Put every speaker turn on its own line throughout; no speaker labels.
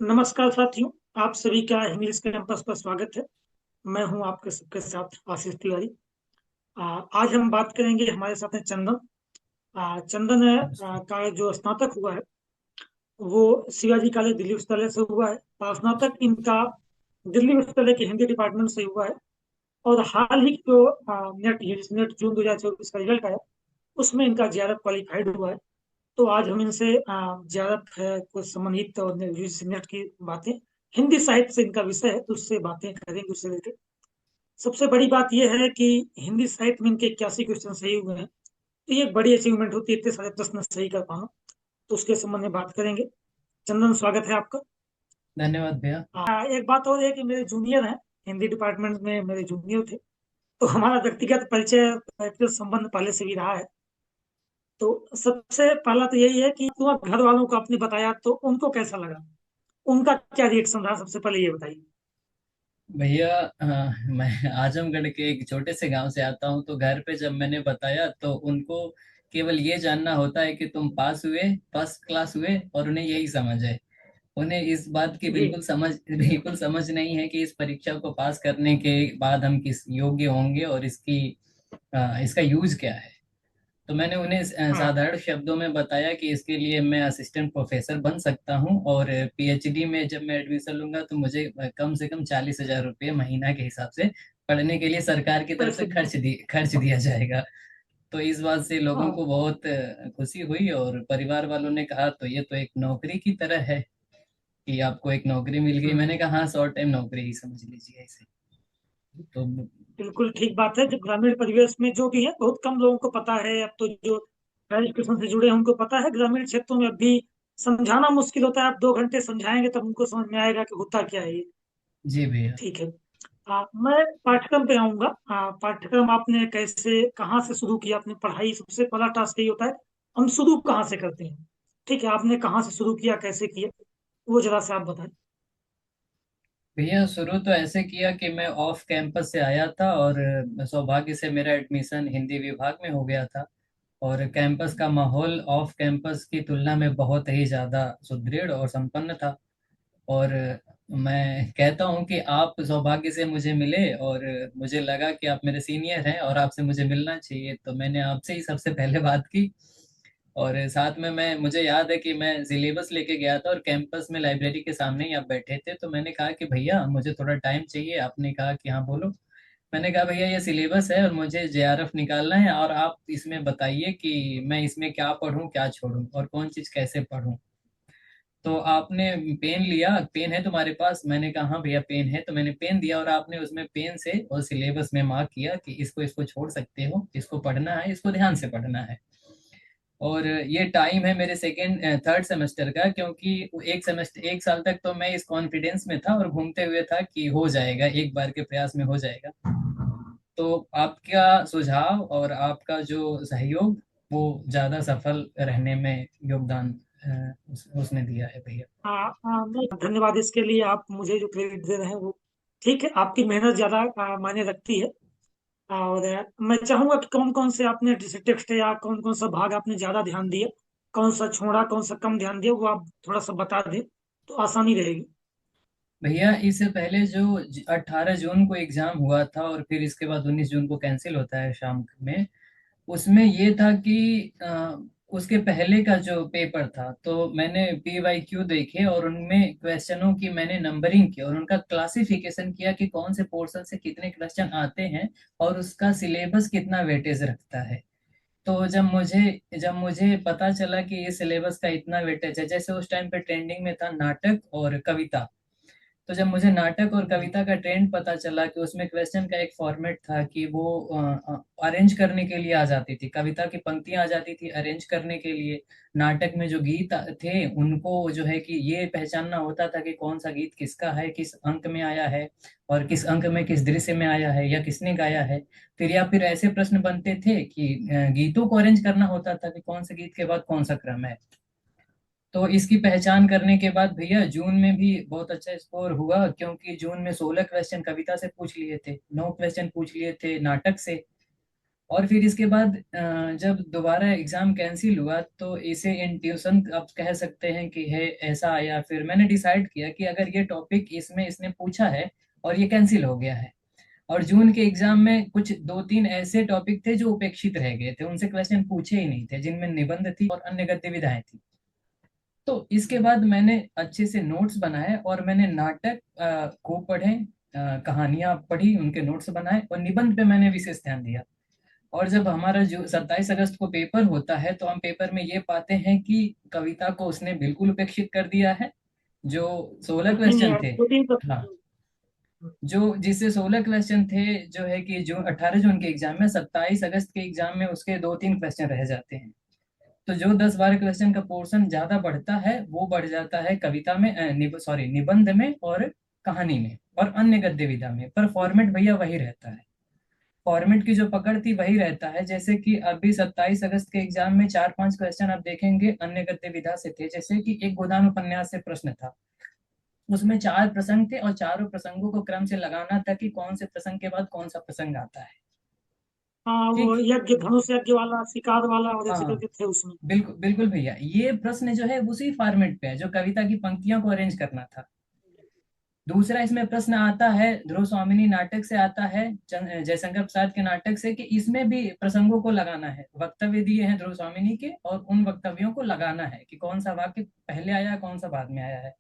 नमस्कार साथियों। आप सभी का इंग्लिश कैंपस पर स्वागत है। मैं हूं आपके सबके साथ आशीष तिवारी। आज हम बात करेंगे, हमारे साथ है चंदन। चंदन का जो स्नातक हुआ है वो शिवाजी कॉलेज दिल्ली विश्वविद्यालय से हुआ है। स्नातक इनका दिल्ली विश्वविद्यालय के हिंदी डिपार्टमेंट से हुआ है। और हाल ही जो नेट जून 2024 का रिजल्ट आया उसमें इनका जेआरएफ क्वालिफाइड हुआ है। तो आज हम इनसे जेआरएफ है कुछ संबंधित और यूजीसी नेट की बातें, हिंदी साहित्य से इनका विषय है तो उससे बातें करेंगे उससे रिलेटेड। सबसे बड़ी बात यह है कि हिंदी साहित्य में इनके 81 क्वेश्चन सही हुए हैं। तो ये एक बड़ी अचीवमेंट होती है इतने सारे प्रश्न सही कर पाना। तो उसके संबंध में बात करेंगे। चंदन, स्वागत है आपका।
धन्यवाद भैया।
एक बात और है कि मेरे जूनियर हैं, हिंदी डिपार्टमेंट में मेरे जूनियर थे। तो हमारा व्यक्तिगत परिचय, व्यक्तिगत संबंध पहले से भी रहा है। तो सबसे पहला तो यही है कि तुम घर वालों को आपने बताया तो उनको कैसा लगा, उनका क्या रिएक्शन रहा, सबसे पहले ये बताइए।
भैया मैं आजमगढ़ के एक छोटे से गांव से आता हूं, तो घर पे जब मैंने बताया तो उनको केवल ये जानना होता है कि तुम पास हुए, फर्स्ट क्लास हुए, और उन्हें यही समझ है। उन्हें इस बात की
जी।
बिल्कुल समझ नहीं है कि इस परीक्षा को पास करने के बाद हम किस योग्य होंगे और इसका यूज क्या है। तो मैंने उन्हें
हाँ।
साधारण शब्दों में बताया कि इसके लिए मैं असिस्टेंट प्रोफेसर बन सकता हूँ, और पीएचडी में जब मैं एडमिशन लूंगा तो मुझे कम से कम 40,000 रुपये महीना के हिसाब से पढ़ने के लिए सरकार की तरफ से
पैसे भी।
खर्च दिया जाएगा। तो इस बात से लोगों
हाँ।
को बहुत खुशी हुई, और परिवार वालों ने कहा तो ये तो एक नौकरी की तरह है कि आपको एक नौकरी मिल गई। मैंने
हम्म।
कहा हाँ, शॉर्ट टाइम नौकरी ही समझ लीजिए इसे। तो
बिल्कुल ठीक बात है। जो ग्रामीण परिवेश में जो भी है, बहुत कम लोगों को पता है। अब तो जो हायर एजुकेशन से जुड़े हैं उनको पता है। ग्रामीण क्षेत्रों में अब भी समझाना मुश्किल होता है। आप 2 घंटे समझाएंगे तब उनको समझ में आएगा कि होता क्या है ये।
जी भैया।
ठीक है। मैं पाठ्यक्रम पे आऊंगा। पाठ्यक्रम आपने कैसे, कहाँ से शुरू किया अपनी पढ़ाई? सबसे पहला टास्क यही होता है, हम शुरू कहाँ से करते हैं। ठीक है, आपने कहाँ से शुरू किया, कैसे किया, वो जरा से आप बताएं।
भैया शुरू तो ऐसे किया कि मैं ऑफ कैंपस से आया था, और सौभाग्य से मेरा एडमिशन हिंदी विभाग में हो गया था। और कैंपस का माहौल ऑफ कैंपस की तुलना में बहुत ही ज़्यादा सुदृढ़ और संपन्न था। और मैं कहता हूँ कि आप सौभाग्य से मुझे मिले, और मुझे लगा कि आप मेरे सीनियर हैं और आपसे मुझे मिलना चाहिए, तो मैंने आपसे ही सबसे पहले बात की। और साथ में मैं मुझे याद है कि मैं सिलेबस लेके गया था, और कैंपस में लाइब्रेरी के सामने ही आप बैठे थे, तो मैंने कहा कि भैया मुझे थोड़ा टाइम चाहिए। आपने कहा कि हाँ बोलो। मैंने कहा भैया ये सिलेबस है और मुझे जेआरएफ निकालना है, और आप इसमें बताइए कि मैं इसमें क्या पढूं क्या छोड़ूं और कौन चीज कैसे पढूं। तो आपने पेन लिया, पेन है तुम्हारे पास? मैंने कहा हाँ भैया पेन है। तो मैंने पेन दिया, और आपने उसमें पेन से और सिलेबस में मार्क किया कि इसको इसको छोड़ सकते हो, इसको पढ़ना है, इसको ध्यान से पढ़ना है। और ये टाइम है मेरे सेकेंड थर्ड सेमेस्टर का, क्योंकि एक सेमेस्टर एक साल तक तो मैं इस कॉन्फिडेंस में था और घूमते हुए था कि हो जाएगा, एक बार के प्रयास में हो जाएगा। तो आपका सुझाव और आपका जो सहयोग वो ज्यादा सफल रहने में योगदान उसने दिया है भैया।
मैं धन्यवाद इसके लिए। आप मुझे जो क्रेडिट दे रहे हैं वो ठीक है, आपकी मेहनत ज्यादा मायने रखती है। और मैं चाहूंगा कि कौन कौन से आपने टेक्स्ट या कौन कौन सा भाग आपने ज्यादा ध्यान दिया, कौन सा छोड़ा, कौन सा कम ध्यान दिया, वो आप थोड़ा सा बता दें तो आसानी रहेगी।
भैया इससे पहले जो 18 जून को एग्जाम हुआ था, और फिर इसके बाद 19 जून को कैंसिल होता है शाम में, उसमें ये था कि उसके पहले का जो पेपर था तो मैंने PYQ देखे, और उनमें क्वेश्चनों की मैंने नंबरिंग की और उनका क्लासिफिकेशन किया कि कौन से पोर्शन से कितने क्वेश्चन आते हैं, और उसका सिलेबस कितना वेटेज रखता है। तो जब मुझे पता चला कि ये सिलेबस का इतना वेटेज है, जैसे उस टाइम पे ट्रेंडिंग में था नाटक और कविता। तो जब मुझे नाटक और कविता का ट्रेंड पता चला कि उसमें क्वेश्चन का एक फॉर्मेट था कि वो अरेंज करने के लिए आ जाती थी, कविता की पंक्तियां आ जाती थी अरेंज करने के लिए, नाटक में जो गीत थे उनको जो है कि ये पहचानना होता था कि कौन सा गीत किसका है, किस अंक में आया है, और किस अंक में किस दृश्य में आया है या किसने गाया है। फिर ऐसे प्रश्न बनते थे कि गीतों को अरेंज करना होता था कि कौन से गीत के बाद कौन सा क्रम है। तो इसकी पहचान करने के बाद भैया जून में भी बहुत अच्छा स्कोर हुआ, क्योंकि जून में 16 क्वेश्चन कविता से पूछ लिए थे, 9 क्वेश्चन पूछ लिए थे नाटक से, और फिर इसके बाद जब दोबारा एग्जाम कैंसिल हुआ तो इसे इन ट्यूशन आप कह सकते हैं कि है ऐसा आया। फिर मैंने डिसाइड किया कि अगर ये टॉपिक इसमें इसने पूछा है और ये कैंसिल हो गया है, और जून के एग्जाम में कुछ दो तीन ऐसे टॉपिक थे जो उपेक्षित रह गए थे, उनसे क्वेश्चन पूछे ही नहीं थे, जिनमें निबंध थी और अन्य गद्य विधाएं थी। तो इसके बाद मैंने अच्छे से नोट्स बनाए और मैंने नाटक खूब पढ़े, कहानियां पढ़ी, उनके नोट्स बनाए, और निबंध पे मैंने विशेष ध्यान दिया। और जब हमारा जो 27 अगस्त को पेपर होता है तो हम पेपर में ये पाते हैं कि कविता को उसने बिल्कुल उपेक्षित कर दिया है। जो 16
नहीं नहीं
क्वेश्चन
यार,
थे,
14
हाँ, जो जिससे 16 क्वेश्चन थे, जो है कि जो 18 जून के एग्जाम में, 27 अगस्त के एग्जाम में उसके दो तीन क्वेश्चन रह जाते हैं। तो जो 10-12 क्वेश्चन का पोर्शन ज्यादा बढ़ता है वो बढ़ जाता है कविता में, निबंध में और कहानी में और अन्य गद्य विधा में, पर फॉर्मेट भैया वही रहता है। फॉर्मेट की जो पकड़ थी वही रहता है। जैसे कि अभी 27 अगस्त के एग्जाम में 4-5 क्वेश्चन आप देखेंगे अन्य गद्य विधा से थे। जैसे कि एक गोदान उपन्यास से प्रश्न था, उसमें 4 प्रसंग थे और चारों प्रसंगों को क्रम से लगाना था कि कौन से प्रसंग के बाद कौन सा प्रसंग आता है।
हाँ, वो
ठीक।
यज्ञ, धनुष यज्ञ वाला, शिकार वाला और ऐसे
हाँ,
करके थे उसमें।
बिल्कुल बिल्कुल भैया, ये प्रश्न जो है उसी फॉर्मेट पे है जो कविता की पंक्तियों को अरेंज करना था। दूसरा इसमें प्रश्न आता है ध्रुव स्वामिनी नाटक से, आता है जयशंकर प्रसाद के नाटक से, कि इसमें भी प्रसंगों को लगाना है। वक्तव्य दिए हैं ध्रुव स्वामिनी के और उन वक्तव्यों को लगाना है कि कौन सा वाक्य पहले आया कौन सा बाद में आया है।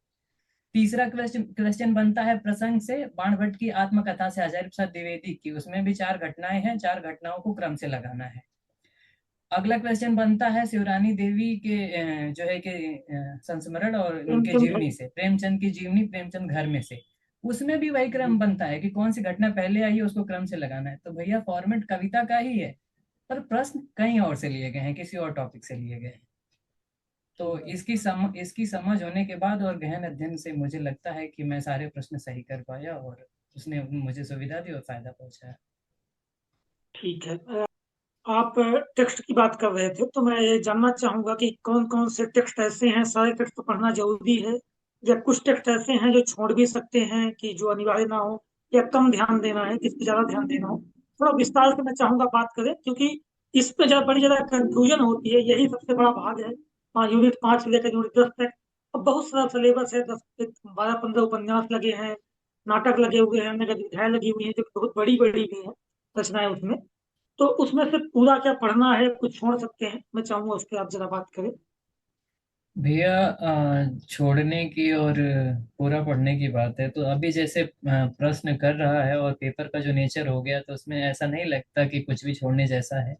तीसरा क्वेश्चन क्वेश्चन बनता है प्रसंग से, बाणभट्ट की आत्मकथा से आचार्य प्रसाद द्विवेदी की, उसमें भी 4 घटनाएं हैं, 4 घटनाओं को क्रम से लगाना है। अगला क्वेश्चन बनता है शिवरानी देवी के जो है कि संस्मरण और उनके
प्रेमचंद है।
जीवनी से, प्रेमचंद की जीवनी, प्रेमचंद घर में से। उसमें भी वही क्रम बनता है कि कौन सी घटना पहले आई है उसको क्रम से लगाना है। तो भैया फॉर्मेट कविता का ही है, पर प्रश्न कहीं और से लिए गए हैं, किसी और टॉपिक से लिए गए हैं। तो इसकी समझ होने के बाद और गहन अध्ययन से मुझे लगता है कि मैं सारे प्रश्न सही कर पाया और उसने मुझे सुविधा दी और फायदा पहुंचाया।
ठीक है। आप टेक्स्ट की बात कर रहे थे, तो मैं ये जानना चाहूंगा कि कौन कौन से टेक्स्ट ऐसे हैं, सारे टेक्स्ट तो पढ़ना जरूरी है, या कुछ टेक्स्ट ऐसे हैं जो छोड़ भी सकते हैं कि जो अनिवार्य ना हो, या कम ध्यान देना है, किस पे ज्यादा ध्यान देना हो? थोड़ा विस्तार से मैं चाहूंगा बात करें, क्योंकि इस पे बड़ी ज्यादा कंफ्यूजन होती है, यही सबसे बड़ा भाग है। यूनिट 5 से लेकर यूनिट 10 तक अब बहुत सारा सिलेबस है, 10 12 15 उपन्यास लगे हैं, नाटक लगे हुए हैं, अन्य गतिविधियां लगी हुई हैं जो बहुत बड़ी बड़ी भी हैं रचनाएं उसमें। तो उसमें से पूरा क्या पढ़ना है, कुछ छोड़ सकते हैं? मैं चाहूंगा उस पर आप जरा बात करें।
भैया छोड़ने की और पूरा पढ़ने की बात है तो अभी जैसे प्रश्न कर रहा है और पेपर का जो नेचर हो गया, तो उसमें ऐसा नहीं लगता कि कुछ भी छोड़ने जैसा है।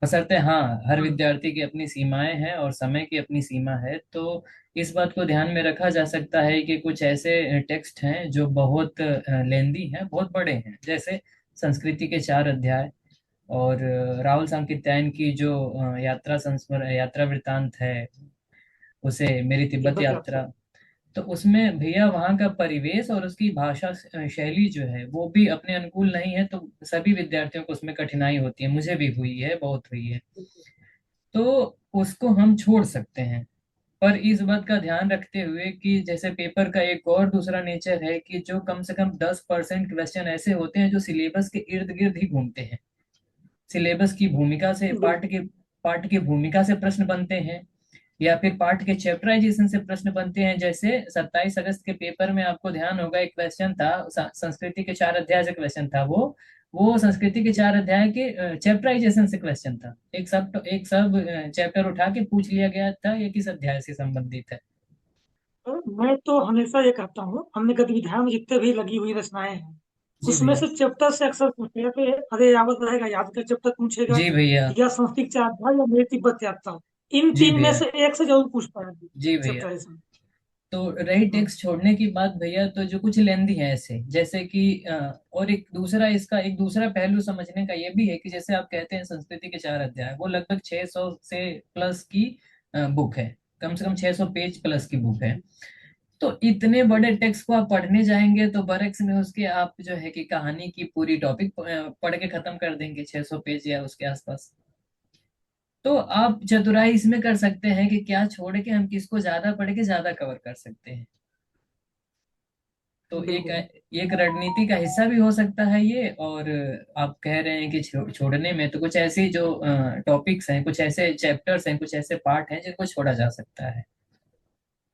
बशर्ते हाँ, हर
हम्म।
विद्यार्थी की अपनी सीमाएं हैं और समय की अपनी सीमा है। तो इस बात को ध्यान में रखा जा सकता है कि कुछ ऐसे टेक्स्ट हैं जो बहुत लेंदी हैं, बहुत बड़े हैं। जैसे संस्कृति के 4 अध्याय, और राहुल सांकृत्यायन की जो यात्रा संस्मरण, यात्रा वृतांत है, उसे मेरी तिब्बत
तिब्बत यात्रा।
यात्रा। तो उसमें भैया वहाँ का परिवेश और उसकी भाषा शैली जो है वो भी अपने अनुकूल नहीं है, तो सभी विद्यार्थियों को उसमें कठिनाई होती है, मुझे भी हुई है, बहुत हुई है। तो उसको हम छोड़ सकते हैं। पर इस बात का ध्यान रखते हुए कि जैसे पेपर का एक और दूसरा नेचर है कि जो कम से कम 10% क्वेश्चन ऐसे होते हैं जो सिलेबस के इर्द गिर्द ही घूमते हैं। सिलेबस की भूमिका से,
बिल्कुल।
पाठ की भूमिका से प्रश्न बनते हैं, या फिर पाठ के चैप्टराइजेशन से प्रश्न बनते हैं। जैसे 27 अगस्त के पेपर में आपको ध्यान होगा एक क्वेश्चन था, संस्कृति के 4 अध्याय से क्वेश्चन था, वो संस्कृति के 4 अध्याय के चैप्टराइजेशन से क्वेश्चन था। एक सब चैप्टर उठा के पूछ लिया गया था ये किस अध्याय से संबंधित है।
मैं तो हमेशा ये कहता हूँ, हमने गतिविधियां में जितने भी लगी हुई रचनाएं हैं
जी
उसमें
भैया।
से चैप्टर से अक्सर पूछेगा, तो अरे यावत रहेगा याद का चैप्टर पूछेगा,
जी भैया।
या संस्कृत 4 अध्याय, या मेरी तिब्बत यात्रा। इन
जी
तीन में
भैया।
से एक से जरूर पूछता है
जी भैया।
चैप्टर इसमें।
तो रही
हम्म।
टेक्स्ट छोड़ने की बात भैया, तो जो कुछ लेंदी है ऐसे, जैसे कि और एक दूसरा, इसका एक दूसरा पहलू समझने का ये भी है कि जैसे आप कहते हैं संस्कृति के 4 अध्याय, वो लगभग 600 से प्लस की बुक है, कम से कम 600 पेज प्लस की बुक है। तो इतने बड़े टेक्स्ट को आप पढ़ने जाएंगे तो बरक्स में उसके आप जो है कि कहानी की पूरी टॉपिक पढ़ के खत्म कर देंगे, 600 पेज या उसके आसपास। तो आप चतुराई इसमें कर सकते हैं कि क्या छोड़ के हम किसको ज्यादा पढ़ के ज्यादा कवर कर सकते हैं। तो एक
बिल्कुल।
एक रणनीति का हिस्सा भी हो सकता है ये। और आप कह रहे हैं कि छोड़ने में तो कुछ ऐसी जो टॉपिक्स हैं, कुछ ऐसे चैप्टर्स हैं, कुछ ऐसे पार्ट हैं जिनको छोड़ा जा सकता है।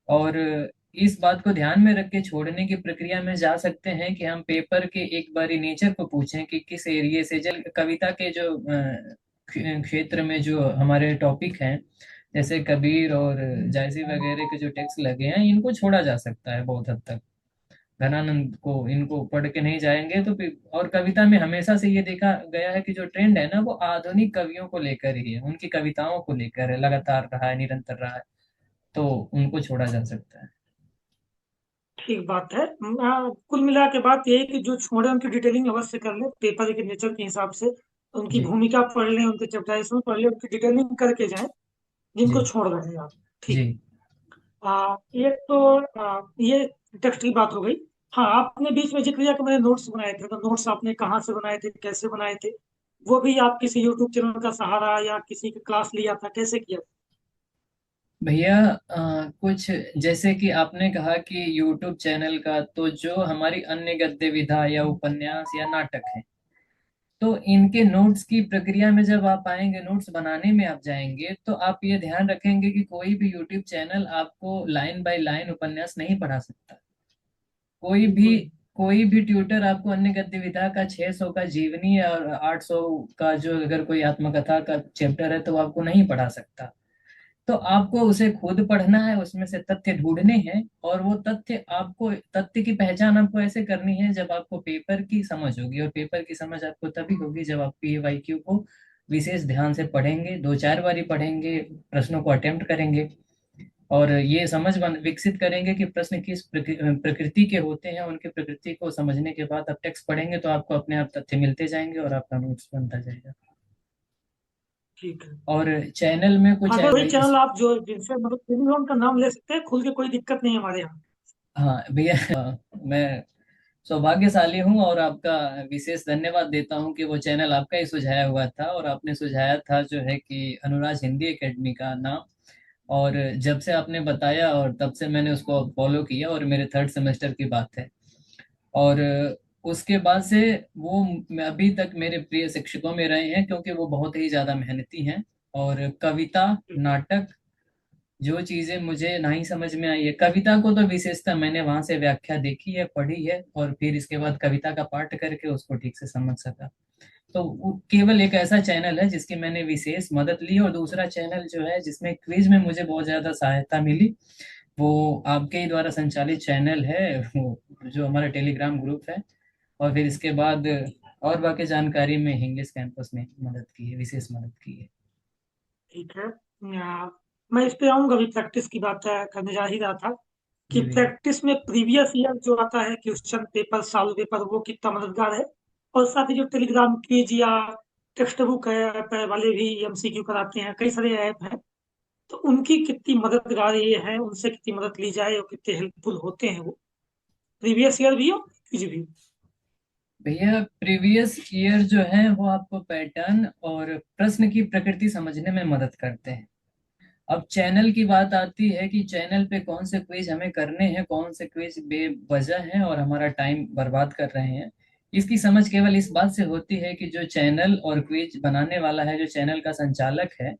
और इस बात को ध्यान में रख के छोड़ने की प्रक्रिया में जा सकते हैं कि हम पेपर के एक बारी नेचर को पूछें कि किस एरिया से जल कविता के जो क्षेत्र में जो हमारे टॉपिक हैं, जैसे कबीर और जायसी वगैरह के जो टेक्स्ट लगे हैं, इनको छोड़ा जा सकता है बहुत हद तक। घनानंद को इनको पढ़ के नहीं जाएंगे तो फिर। और कविता में हमेशा से ये देखा गया है कि जो ट्रेंड है ना, वो आधुनिक कवियों को लेकर ही है, उनकी कविताओं को लेकर है, लगातार रहा है, निरंतर रहा है। तो उनको छोड़ा जा सकता है।
ठीक बात है। कुल मिला के बात ये है कि जो छोड़े उनकी डिटेलिंग अवश्य कर ले, पेपर के नेचर के हिसाब से उनकी
जी।
भूमिका पढ़ लें, उनके चैप्टराइजेशन पढ़ लें, उनकी डिटेलिंग करके जाएं जिनको
जी।
छोड़ रहे हैं आप।
जी।
ठीक। एक तो ये टेक्स्ट की बात हो गई। हाँ, आपने बीच में जिक्र किया कि मैंने नोट्स बनाए थे, तो नोट्स आपने कहाँ से बनाए थे, कैसे बनाए थे? वो भी आप किसी यूट्यूब चैनल का सहारा या किसी की क्लास लिया था, कैसे किया?
भैया कुछ जैसे कि आपने कहा कि यूट्यूब चैनल का, तो जो हमारी अन्य गद्य विधा या उपन्यास या नाटक है, तो इनके नोट्स की प्रक्रिया में जब आप आएंगे, नोट्स बनाने में आप जाएंगे, तो आप ये ध्यान रखेंगे कि कोई भी यूट्यूब चैनल आपको लाइन बाय लाइन उपन्यास नहीं पढ़ा सकता। कोई भी
बिल्कुल।
कोई भी ट्यूटर आपको अन्य गद्य विधा का 600 का जीवनी और 800 का जो अगर कोई आत्मकथा का चैप्टर है तो वो आपको नहीं पढ़ा सकता। तो आपको उसे खुद पढ़ना है, उसमें से तथ्य ढूंढने हैं, और वो तथ्य की पहचान आपको ऐसे करनी है जब आपको पेपर की समझ होगी। और पेपर की समझ आपको तभी होगी जब आप पीवाईक्यू को विशेष ध्यान से पढ़ेंगे, दो चार बारी पढ़ेंगे, प्रश्नों को अटेम्प्ट करेंगे, और ये समझ विकसित करेंगे कि प्रश्न किस प्रकृति के होते हैं। उनके प्रकृति को समझने के बाद आप टेक्स्ट पढ़ेंगे तो आपको अपने आप तथ्य मिलते जाएंगे और आपका नोट्स बनता जाएगा।
ठीक है।
और चैनल में कुछ
हाँ,
है
तो वही
वही।
चैनल आप जो जिनसे मतलब कोई भी उनका नाम ले सकते हैं, खुल के, कोई दिक्कत नहीं है हमारे यहाँ।
हाँ भैया, मैं सौभाग्यशाली हूँ और आपका विशेष धन्यवाद देता हूँ कि वो चैनल आपका ही सुझाया हुआ था, और आपने सुझाया था जो है कि अनुराज हिंदी एकेडमी का नाम। और जब से आपने बताया और तब से मैंने उसको फॉलो किया, और मेरे थर्ड सेमेस्टर की बात है। और उसके बाद से वो अभी तक मेरे प्रिय शिक्षकों में रहे हैं, क्योंकि वो बहुत ही ज्यादा मेहनती हैं। और कविता, नाटक, जो चीजें मुझे नहीं समझ में आई है, कविता को तो विशेषता मैंने वहां से व्याख्या देखी है, पढ़ी है, और फिर इसके बाद कविता का पाठ करके उसको ठीक से समझ सका। तो वो केवल एक ऐसा चैनल है जिसकी मैंने विशेष मदद ली। और दूसरा चैनल जो है जिसमें क्विज में मुझे बहुत ज्यादा सहायता मिली, वो आपके ही द्वारा संचालित चैनल है, वो जो हमारा टेलीग्राम ग्रुप है। और फिर इसके बाद और बाकी जानकारी में इंग्लिश कैंपस ने मदद की है, विशेष मदद की है।
ठीक है। मैं इस पे आऊंगा, अभी प्रैक्टिस की बात करने जा ही रहा था कि
जी भैया।
प्रैक्टिस में प्रीवियस ईयर जो आता है, क्वेश्चन पेपर, सॉल्व पेपर, वो कितना मददगार है? और साथ ही जो टेलीग्राम क्विज या टेक्स्ट बुक ऐप वाले भी एमसीक्यू कराते हैं, कई सारे ऐप हैं, तो उनकी कितनी मददगार ये है, उनसे कितनी मदद ली जाए और कितने हेल्पफुल होते हैं वो, प्रीवियस ईयर भी और क्विज भी?
भैया प्रीवियस ईयर जो है वो आपको पैटर्न और प्रश्न की प्रकृति समझने में मदद करते हैं। अब चैनल की बात आती है कि चैनल पे कौन से क्विज हमें करने हैं, कौन से क्विज बेवजह हैं और हमारा टाइम बर्बाद कर रहे हैं। इसकी समझ केवल इस बात से होती है कि जो चैनल और क्विज बनाने वाला है, जो चैनल का संचालक है,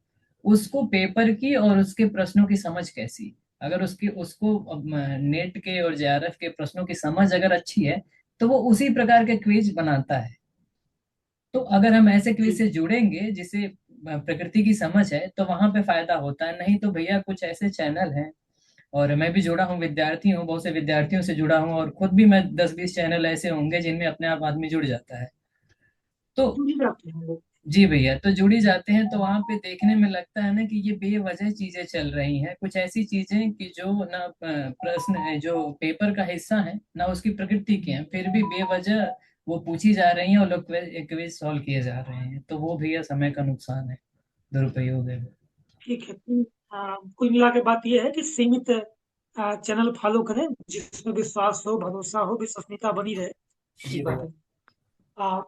उसको पेपर की और उसके प्रश्नों की समझ कैसी। अगर उसकी उसको नेट के और जेआरएफ के प्रश्नों की समझ अगर अच्छी है, तो वो उसी प्रकार के क्विज बनाता है। तो अगर हम ऐसे क्विज
जी।
से जुड़ेंगे जिसे प्रकृति की समझ है, तो वहां पे फायदा होता है। नहीं तो भैया कुछ ऐसे चैनल हैं, और मैं भी जुड़ा हूँ, विद्यार्थी हूँ, बहुत से विद्यार्थियों से जुड़ा हूँ, और खुद भी मैं 10-20 चैनल ऐसे होंगे जिनमें अपने आप आदमी जुड़ जाता है। तो
जुड़ ही जाते हैं लोग।
जी भैया, तो जुड़ी जाते हैं, तो वहां पे देखने में लगता है ना कि ये बेवजह चीजें चल रही हैं, कुछ ऐसी चीजें कि जो ना प्रश्न है जो पेपर का हिस्सा है ना उसकी प्रकृति के हैं, फिर भी बेवजह वो पूछी जा रही हैं और लोग क्विज सॉल्व किए जा रहे हैं। तो वो भैया समय का नुकसान है, दुरुपयोग है वो।
ठीक है। कुल मिला के बात यह है कि सीमित चैनल फॉलो करें, जिसमें विश्वास हो, भरोसा हो, विश्वसनीयता बनी रहे।
जी
ठीक बात
भैया।
है। आ,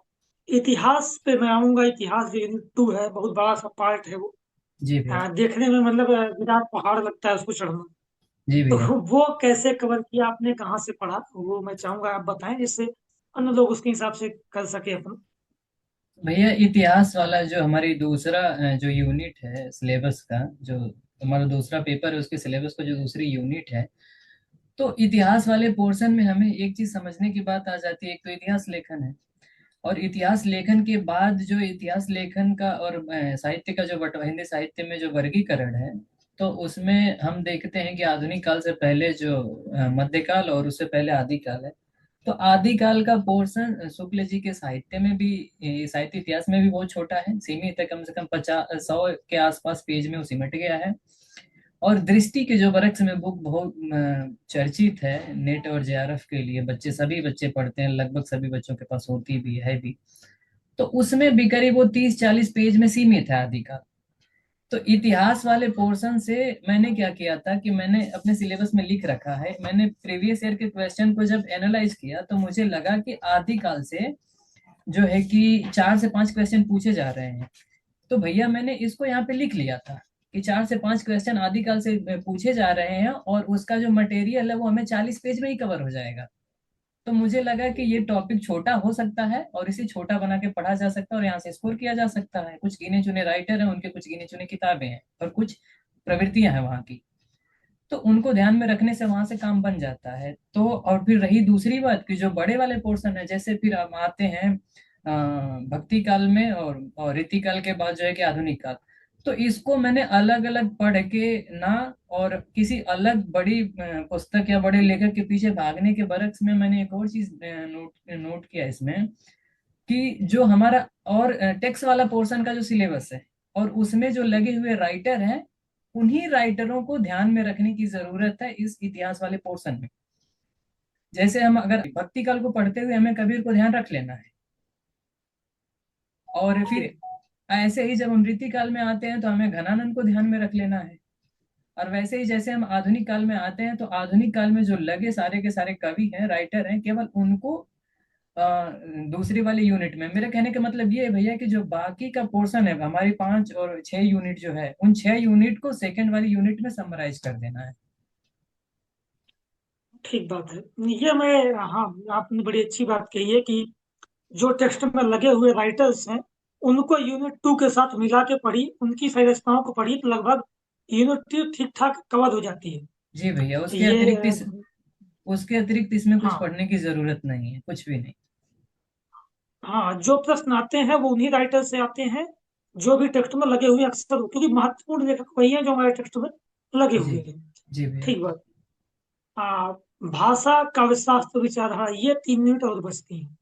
इतिहास पे मैं आऊंगा। इतिहास जो यूनिट 2 है, बहुत बड़ा सा पार्ट है वो।
जी भैया।
देखने में मतलब विराट पहाड़ लगता है उसको चढ़ना।
जी
तो
भैया।
वो कैसे कवर किया आपने, कहाँ से पढ़ा, वो मैं चाहूंगा आप बताएं, जिससे अन्य लोग उसके हिसाब से कर सके अपन।
भैया इतिहास वाला जो हमारी दूसरा जो यूनिट है सिलेबस का, जो हमारा दूसरा पेपर है उसके सिलेबस का जो दूसरी यूनिट है, तो इतिहास वाले पोर्शन में हमें एक चीज समझने की बात आ जाती है। एक तो इतिहास लेखन है, और इतिहास लेखन के बाद जो इतिहास लेखन का और साहित्य का जो हिंदी साहित्य में जो वर्गीकरण है, तो उसमें हम देखते हैं कि आधुनिक काल से पहले जो मध्यकाल और उससे पहले आदिकाल है। तो आदिकाल का पोर्शन शुक्ल जी के साहित्य में भी, साहित्य इतिहास में भी बहुत छोटा है, सीमित है, कम से कम 50-100 के आसपास पेज में वो सिमट गया है। और दृष्टि के जो वृक्ष में बुक बहुत चर्चित है, नेट और जेआरएफ के लिए बच्चे, सभी बच्चे पढ़ते हैं, लगभग सभी बच्चों के पास होती भी है भी। तो उसमें भी करीब वो 30-40 पेज में सीमित है आदि का। तो इतिहास वाले पोर्शन से मैंने क्या किया था कि मैंने अपने सिलेबस में लिख रखा है, मैंने प्रीवियस ईयर के क्वेश्चन को जब एनालाइज किया तो मुझे लगा कि आदिकाल से जो है कि 4 से 5 क्वेश्चन पूछे जा रहे हैं। तो भैया मैंने इसको यहाँ पे लिख लिया था कि 4 से 5 क्वेश्चन आदिकाल से पूछे जा रहे हैं, और उसका जो मटेरियल है वो हमें 40 पेज में ही कवर हो जाएगा। तो मुझे लगा कि ये टॉपिक छोटा हो सकता है और इसे छोटा बना के पढ़ा जा सकता है, और यहाँ से स्कोर किया जा सकता है। कुछ गिने चुने राइटर हैं, उनके कुछ गिने चुने किताबें हैं और कुछ प्रवृत्तियां हैं वहाँ की, तो उनको ध्यान में रखने से वहां से काम बन जाता है। तो और फिर रही दूसरी बात कि जो बड़े वाले पोर्शन है, जैसे फिर हम आते हैं भक्ति काल में, और रीति काल के बाद जो है कि आधुनिक काल। तो इसको मैंने अलग अलग पढ़ के ना, और किसी अलग बड़ी पुस्तक या बड़े लेखक के पीछे भागने के बरक्स में, मैंने एक और चीज नोट नोट किया इसमें, कि जो हमारा और टेक्स्ट वाला पोर्शन का जो सिलेबस है और उसमें जो लगे हुए राइटर हैं, उन्हीं राइटरों को ध्यान में रखने की जरूरत है इस इतिहास वाले पोर्शन में। जैसे हम अगर भक्ति काल को पढ़ते हुए हमें कबीर को ध्यान रख लेना है, और फिर ऐसे ही जब हम रीति काल में आते हैं तो हमें घनानंद को ध्यान में रख लेना है। और वैसे ही जैसे हम आधुनिक काल में आते हैं तो आधुनिक काल में जो लगे सारे के सारे कवि हैं, राइटर हैं, केवल उनको दूसरी वाली यूनिट में, मेरे कहने का मतलब ये है भैया कि जो बाकी का पोर्शन है हमारी 5 और 6 यूनिट जो है, उन 6 यूनिट को सेकंड वाली यूनिट में समराइज कर देना है।
ठीक बात है। ये मैं, हाँ, आपने बड़ी अच्छी बात कही है कि जो टेक्स्ट में लगे हुए राइटर्स हैं उनको यूनिट 2 के साथ मिला के पढ़ी, उनकी संरचनाओं को पढ़ी, तो लगभग यूनिट 2 ठीक ठाक कवर हो जाती है।
जी भैया,
तो ये
उसके अतिरिक्त इसमें कुछ
हाँ,
पढ़ने की जरूरत नहीं है, कुछ भी नहीं।
हाँ, जो प्रश्न आते हैं वो उन्हीं राइटर से आते हैं जो भी टेक्स्ट में लगे हुए, अक्सर क्योंकि महत्वपूर्ण लेखक वही हैं जो हमारे टेक्स्ट में लगे
जी।
हुए हैं।
जी भैया।
ठीक बात। भाषा, काव्यशास्त्र, विचारधारा, ये 3 यूनिट और बचती हैं।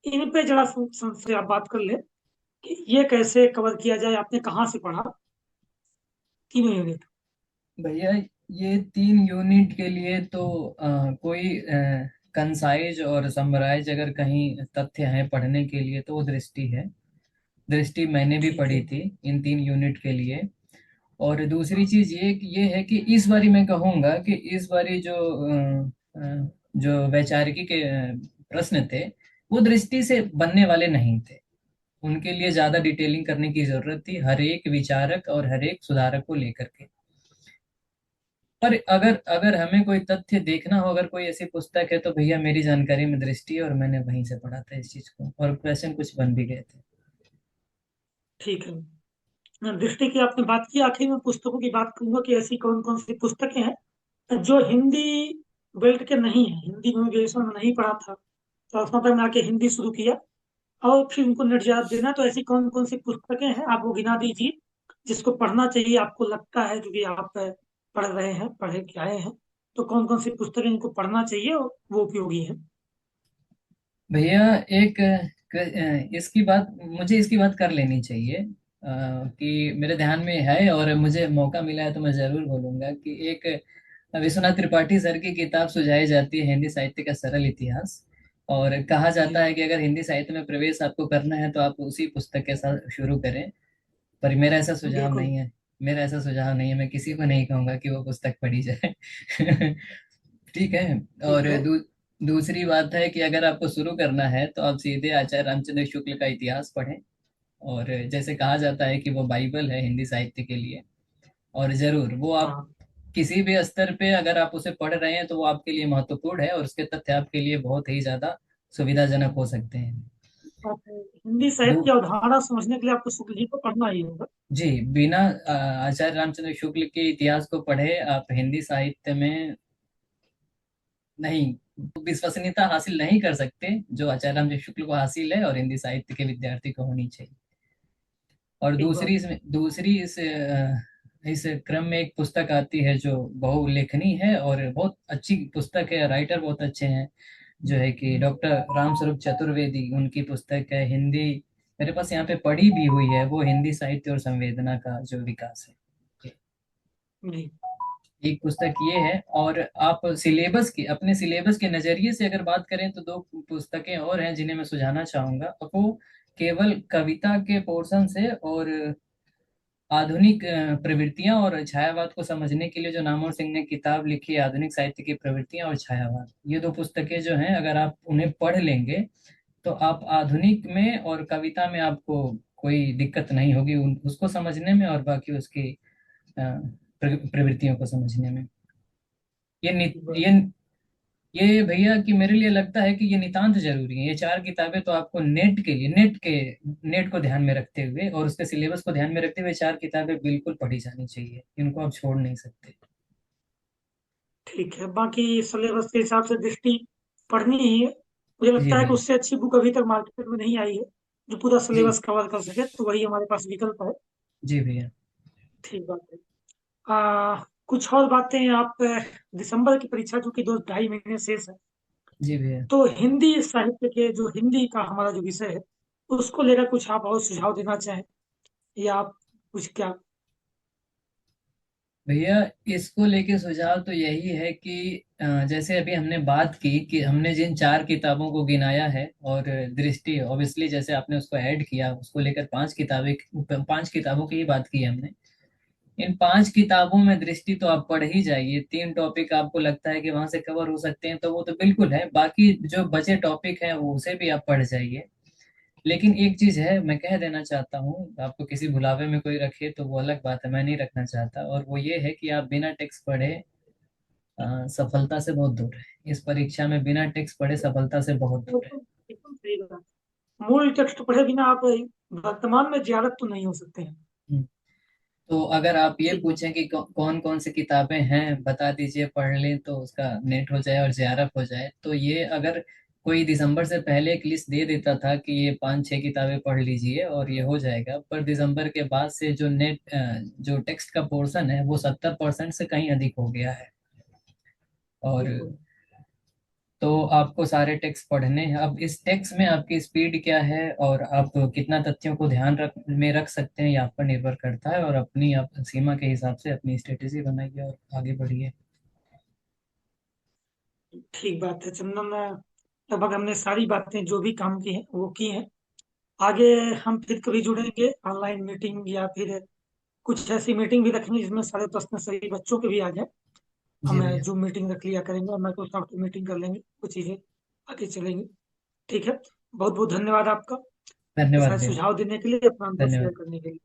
इन पे जरा से आप बात कर ले कि ये कैसे कवर किया जाए, आपने कहाँ से पढ़ा 3 यूनिट।
भैया ये 3 यूनिट के लिए तो कोई कंसाइज और समराइज अगर कहीं तथ्य हैं पढ़ने के लिए तो वो दृष्टि है। दृष्टि मैंने भी
ठीक
पढ़ी
है।
थी इन 3 यूनिट के लिए। और दूसरी चीज ये है कि इस बारी मैं कहूंगा कि इस बारी जो वैचारिकी के प्रश्न थे, वो दृष्टि से बनने वाले नहीं थे। उनके लिए ज्यादा डिटेलिंग करने की जरूरत थी, हर एक विचारक और हर एक सुधारक को लेकर के। पर अगर अगर हमें कोई तथ्य देखना हो, अगर कोई ऐसी पुस्तक है, तो भैया मेरी जानकारी में दृष्टि है, और मैंने वहीं से पढ़ा था इस चीज को, और क्वेश्चन कुछ बन भी गए थे।
ठीक है। दृष्टि की आपने बात की, आखिर में पुस्तकों की बात करूंगा कि ऐसी कौन कौन सी पुस्तकें हैं जो हिंदी बेल्ट के नहीं है, हिंदी में ग्रेजुएशन में नहीं पढ़ा था, तो उसमें में आके हिंदी शुरू किया और फिर उनको निर्यात देना। तो ऐसी कौन कौन सी पुस्तकें हैं आप वो गिना दीजिए जिसको पढ़ना चाहिए, आपको लगता है, क्योंकि आप पढ़ रहे हैं, पढ़े के आए हैं, तो कौन कौन सी पुस्तकें इनको पढ़ना चाहिए और वो उपयोगी है।
भैया एक इसकी बात, मुझे इसकी बात कर लेनी चाहिए, कि मेरे ध्यान में है और मुझे मौका मिला है तो मैं जरूर बोलूंगा कि एक विश्वनाथ त्रिपाठी सर की किताब सुझाई जाती है, हिंदी साहित्य का सरल इतिहास। और कहा
जी।
जाता है कि अगर हिंदी साहित्य में प्रवेश आपको करना है तो आप उसी पुस्तक के साथ शुरू करें। पर मेरा ऐसा सुझाव
बिल्कुल।
नहीं है। मेरा ऐसा सुझाव नहीं है, मैं किसी को नहीं कहूंगा कि वो पुस्तक पढ़ी जाए। ठीक है।
ठीक
और
है।
दूसरी बात है कि अगर आपको शुरू करना है तो आप सीधे आचार्य रामचंद्र शुक्ल का इतिहास पढ़ें, और जैसे कहा जाता है कि वो बाइबल है हिंदी साहित्य के लिए। और जरूर वो आप
हाँ।
किसी भी स्तर पे अगर आप उसे पढ़ रहे हैं तो वो आपके लिए महत्वपूर्ण है, और उसके तथ्य आपके लिए बहुत ही ज्यादा सुविधाजनक हो सकते हैं।
आप हिंदी साहित्य की अवधारणा समझने के लिए आपको शुक्ल जी को पढ़ना ही होगा।
जी, बिना आचार्य रामचंद्र शुक्ल के इतिहास को पढ़े आप हिंदी साहित्य में नहीं विश्वसनीयता हासिल नहीं कर सकते, जो आचार्य रामचंद्र शुक्ल को हासिल है और हिंदी साहित्य के विद्यार्थी को होनी चाहिए। और
ठीक बात।
दूसरी इस क्रम में एक पुस्तक आती है जो बहुउल्लेखनीय है और बहुत अच्छी पुस्तक है, राइटर बहुत अच्छे हैं, जो है कि डॉक्टर रामस्वरूप चतुर्वेदी, उनकी पुस्तक है हिंदी। मेरे पास यहाँ पे पढ़ी भी हुई है, वो हिंदी साहित्य और संवेदना का जो विकास है।
जी।
एक पुस्तक ये है। और आप अपने सिलेबस के नजरिए से अगर बात करें तो दो पुस्तकें और हैं जिन्हें मैं सुझाना चाहूंगा आपको। केवल कविता के पोर्शन से और आधुनिक प्रवृत्तियां और छायावाद को समझने के लिए जो नामवर सिंह ने किताब लिखी है, आधुनिक साहित्य की प्रवृत्तियां और छायावाद, ये दो पुस्तकें जो हैं अगर आप उन्हें पढ़ लेंगे तो आप आधुनिक में और कविता में आपको कोई दिक्कत नहीं होगी उसको समझने में, और बाकी उसकी प्रवृत्तियों को समझने में। ये नि,
ठीक बात।
ये भैया कि मेरे लिए लगता है कि ये नितांत जरूरी है। ये चार किताबें तो आपको नेट को ध्यान में रखते हुए और उसके सिलेबस को ध्यान में रखते हुए चार किताबें बिल्कुल पढ़ी जानी चाहिए, इनको आप छोड़ नहीं सकते।
ठीक है, बाकी सिलेबस के हिसाब से दृष्टि पढ़नी ही है। मुझे
जी
लगता है कि
भैया।
उससे अच्छी बुक अभी तक मार्केट में नहीं आई है जो पूरा
जी।
सिलेबस कवर कर सके, तो वही हमारे पास विकल्प है।
जी भैया।
ठीक बात है। कुछ और बातें आप दिसंबर की परीक्षा जो कि 2 ढाई महीने शेष है,
जी भैया।
तो हिंदी साहित्य के जो हिंदी का हमारा जो विषय है उसको लेकर कुछ आप और सुझाव देना चाहें, या आप कुछ क्या।
भैया इसको लेके सुझाव तो यही है कि जैसे अभी हमने बात की कि हमने जिन चार किताबों को गिनाया है, और दृष्टि ऑब्वियसली जैसे आपने उसको ऐड किया, उसको लेकर पांच किताबों की ही बात की हमने। इन पांच किताबों में दृष्टि तो आप पढ़ ही जाइए। तीन टॉपिक आपको लगता है कि वहां से कवर हो सकते हैं तो वो तो बिल्कुल है, बाकी जो बचे टॉपिक हैं वो उसे भी आप पढ़ जाइए। लेकिन एक चीज है, मैं कह देना चाहता हूँ, आपको किसी भुलावे में कोई रखे तो वो अलग बात है, मैं नहीं रखना चाहता, और वो ये है कि आप बिना टेक्स्ट पढ़े सफलता से बहुत दूर है। इस परीक्षा में बिना टेक्स्ट पढ़े सफलता से बहुत दूर है।
एकदम एकदम सही बात। मूल टेक्स्ट पढ़े बिना आप वर्तमान में जियारत तो नहीं हो सकते हैं।
हम्म। तो अगर आप ये
ठीक बात।
पूछें कि कौन कौन सी किताबें हैं बता दीजिए पढ़ लें तो उसका नेट हो जाए और जेआरएफ हो जाए, तो ये अगर कोई दिसंबर से पहले एक लिस्ट दे देता था कि ये पांच छह किताबें पढ़ लीजिए और ये हो जाएगा, पर दिसंबर के बाद से जो टेक्स्ट का पोर्शन है वो 70% से कहीं अधिक हो गया है। और
बिल्कुल।
तो आपको सारे टेक्स्ट पढ़ने हैं। अब इस टेक्स्ट में आपकी स्पीड क्या है और आप कितना तथ्यों को रख सकते हैं, ये आप पर निर्भर करता है, और अपनी आप सीमा के हिसाब से अपनी स्ट्रेटेजी बनाइए और आगे बढ़िए।
ठीक बात है चंदन। लगभग हमने सारी बातें जो भी काम की हैं वो की हैं। आगे हम फिर कभी जुड़ेंगे ऑनलाइन मीटिंग, या फिर कुछ ऐसी मीटिंग भी रखेंगे जिसमें सारे प्रश्न सभी बच्चों के भी आ जाए।
जी
हम
भैया।
जूम मीटिंग रख लिया करेंगे और माइक्रोसॉफ्ट मीटिंग कर लेंगे, कुछ चीज़ें आगे चलेंगी। ठीक है। बहुत बहुत धन्यवाद आपका ये
धन्यवाद
सारे
भैया।
सुझाव देने के लिए, अपना अनुभव शेयर
धन्यवाद।
करने के लिए।